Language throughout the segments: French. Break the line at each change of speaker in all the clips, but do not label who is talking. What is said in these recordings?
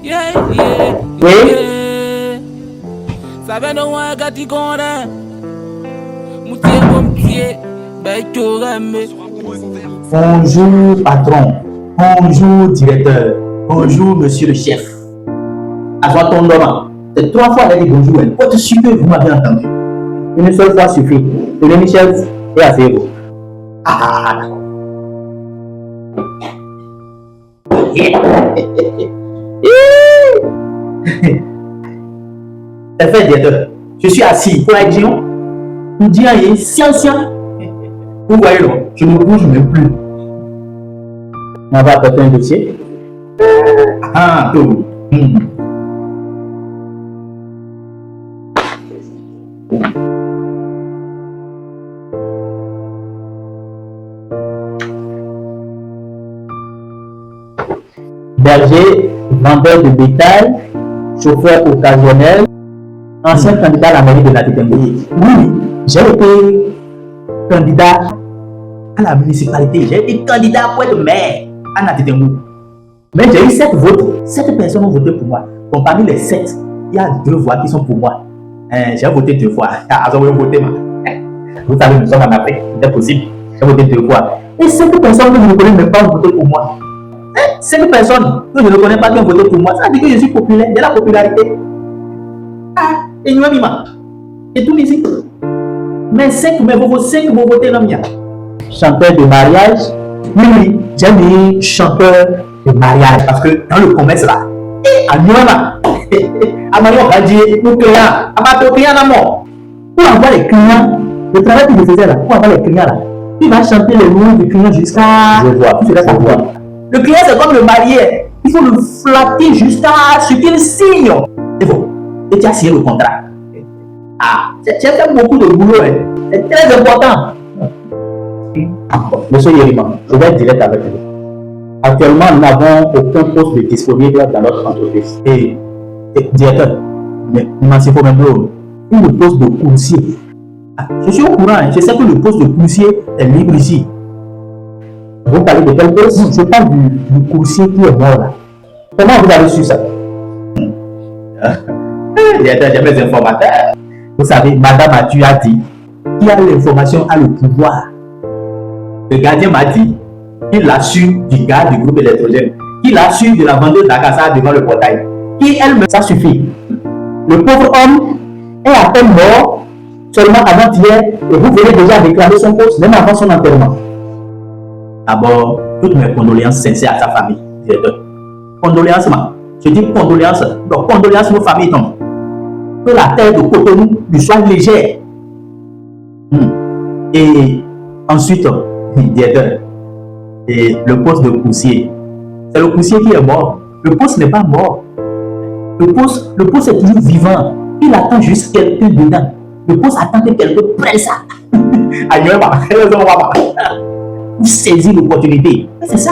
Yeah, yeah,
Oui.
yeah. Ça va non ouais gati gonde. Moutier bon pied. Ben chorame.
Bonjour, patron. Bonjour, directeur. Bonjour, monsieur le chef. À toi, ton homme. C'est 3 fois elle dit bonjour. Pour être sûr que vous m'avez entendu. Une seule fois suffit. Le Michel est à zéro. Ah, d'accord. C'est fait, directeur. Je suis assis pour être géant. Vous dites rien, science. Vous voyez, non, je ne bouge même plus. On va apporter un dossier. Ah, tout. Berger, vendeur de bétail, chauffeur occasionnel, ancien candidat à la mairie de la Tétengue. Oui, j'ai été candidat à la municipalité. J'ai été candidat pour être maire à Natitengu. Mais j'ai eu 7 votes. 7 personnes ont voté pour moi. Bon, parmi les 7, il y a 2 voix qui sont pour moi. J'ai voté 2 fois. Voté, vous savez, nous sommes en Afrique. C'est possible. J'ai voté 2 fois. Et 5 personnes que je ne connais même pas ont voté pour moi. 5 personnes que je ne connais pas qui ont voté pour moi. Ça veut dire que je suis populaire. J'ai la popularité. Et nous, et tout ici. Mais 5, mais vous 5, vous votez dans mien. Chanteur de mariage. Oui, j'ai mis chanteur de mariage. Parce que dans le commerce là, à nous là, à Mario Radier, nos clients, à ma client à mort. Pour avoir les clients, le travail que je faisais là, pour avoir les clients là, il va chanter les noms du client jusqu'à. Je vois, tu ça voir. Le client c'est comme le marié, il faut le flatter jusqu'à ce qu'il signe. C'est bon. Et tu as signé le contrat. Ah, tu as fait beaucoup de boulot, hein. C'est très important. Monsieur Yerima, je vais être direct avec vous. Actuellement, nous n'avons aucun poste de disponible dans notre entreprise. Et directeur, il faut même le poste de coursier. Je suis au courant, hein. Je sais que le poste de coursier est libre ici. Vous parlez de quel poste? Je parle du coursier qui est mort là. Comment vous avez su ça? Directeur, j'ai mes informateurs. Vous savez, Madame Mathieu a dit qui a l'information a le pouvoir. Le gardien m'a dit qu'il a su du gars du groupe électrogène, qu'il a su de la vendeuse d'Akassa devant le portail. Qui elle-même, ça suffit. Le pauvre homme est à peine mort seulement avant-hier et vous venez déjà déclarer son poste même avant son enterrement. D'abord, toutes mes condoléances sincères à sa famille, directeur. Condoléances, je dis condoléances. Donc, condoléances aux familles, donc. Que la terre de Cotonou lui soit légère. Et ensuite, directeur, et le poste de coursier. C'est le coursier qui est mort. Le poste n'est pas mort. Le poste est toujours vivant. Il attend juste quelqu'un dedans. Le poste attend que quelqu'un prenne ça. Vous saisir l'opportunité. C'est ça.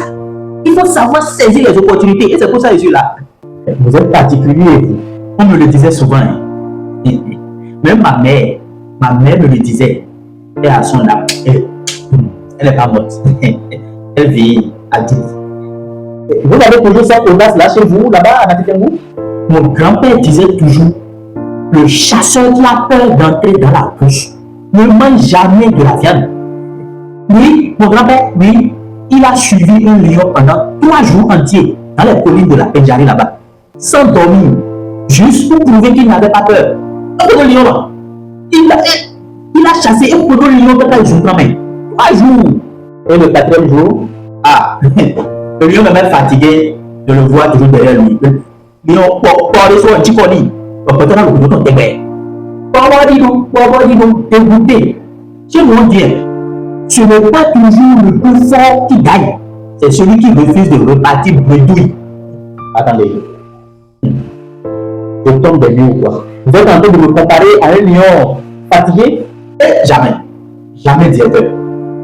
Il faut savoir saisir les opportunités. Et c'est pour ça que je suis là. Vous êtes particulier, vous. On me le disait souvent. Même ma mère me le disait. Et à son âme, elle n'est pas morte. Elle vit adulte. Vous avez toujours cette audace-là chez vous, là-bas, à Natitengu? Mon grand-père disait toujours, le chasseur qui a peur d'entrer dans la bouche ne mange jamais de la viande. Oui, mon grand-père, oui, il a suivi un lion pendant 3 jours entiers dans les collines de la Péjari là-bas, sans dormir, juste pour prouver qu'il n'avait pas peur. Un lion là, il a chassé un poteau lion pendant 3 jours quand même. 3 jours. Et le 4e jour, le lion est même fatigué de le voir toujours derrière lui. Le lion, pour sur un petit pony, peut-être dans le bouton de bébé. Pour dégoûté. Je vous dis, ce n'est pas toujours le plus fort qui gagne, c'est celui qui refuse de repartir bredouille. Attendez. Je tombe des nues ou quoi? Vous êtes en train de me comparer à un lion fatigué? Jamais. Jamais, directeur.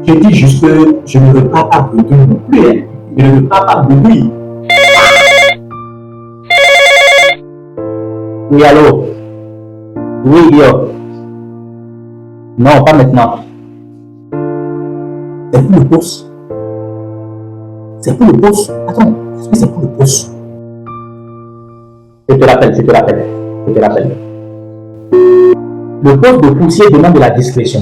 Je dis juste que je ne repars pas bredouille non plus. Hein. Je ne repars pas bredouille. Oui, allô? Oui, yo. Non, pas maintenant. C'est pour le poste. C'est pour le poste. Attends, est-ce que c'est pour le poste? Je te rappelle. Le poste de coursier demande de la discrétion,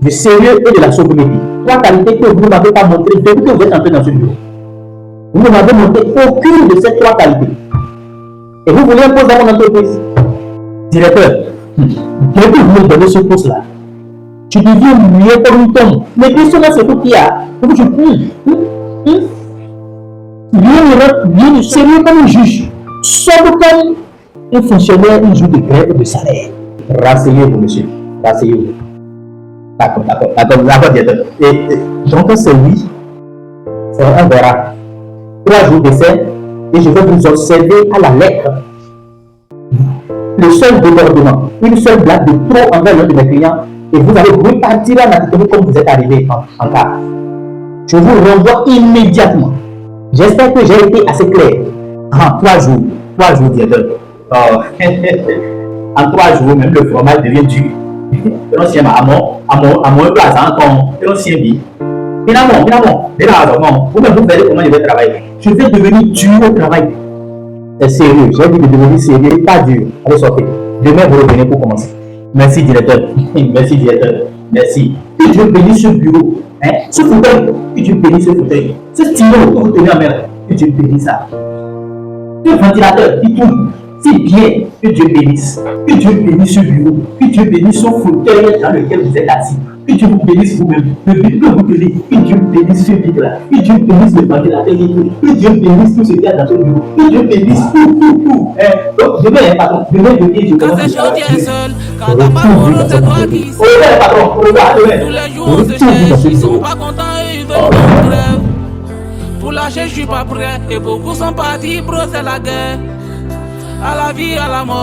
du sérieux et de la sobriété. 3 qualités que vous ne m'avez pas montrées depuis que vous êtes entré dans ce bureau. Vous ne m'avez montré aucune de ces 3 qualités. Et vous voulez un poste dans mon entreprise. Directeur, dès que vous me donnez ce poste-là, tu deviens mieux comme une tombe. Mais question là, c'est tout qu'il y a. Donc je bien sérieux comme un juge, sobre comme un fonctionnaire un jour de grève de salaire. Rasseyez-vous, monsieur. Rasseyez-vous. D'accord, directeur. Donc c'est oui. On verra. 3 jours d'essai et je vais vous observer à la lettre. Le seul débordement, une seule blague de trop envers l'un de mes clients et vous allez repartir à Natitomo comme vous êtes arrivé en cas. Je vous renvoie immédiatement. J'espère que j'ai été assez clair. En 3 jours, directeur. En 3 jours, même le fromage devient dur. À mon place, l'ancien vie. Finalement, vous-même vous verrez comment je vais travailler. Je vais devenir dur au travail. C'est sérieux, j'ai dit de devenir sérieux, pas dur. Allez, sortez. Demain, vous revenez pour commencer. Merci, directeur. Merci. Que Dieu bénisse ce bureau. Ce fauteuil, que Dieu bénisse ce fauteuil. Ce stylo que vous tenez en main, que Dieu bénisse ça. Ce ventilateur qui tourne, c'est bien, que Dieu bénisse. Que Dieu bénisse ce bureau. Que Dieu bénisse ce fauteuil dans lequel vous êtes assis. Que Dieu vous bénisse vous-même. Le but que vous tenez, que Dieu bénisse ce vide-là. Que Dieu bénisse le ventilateur qui tourne. Que Dieu bénisse tout ce qu'il y a dans ce bureau. Que Dieu bénisse tout. Donc, demain, patron, demain, je
Quand c'est chaud, tu es seul. Quand t'as pas mon c'est toi qui sais.
patron,
Tous les jours, on se cherche. Ils sont pas contents et ils veulent qu'on crève. Pour lâcher, je suis pas prêt. Et beaucoup sont partis, bro, c'est la guerre. À la vie, à la mort.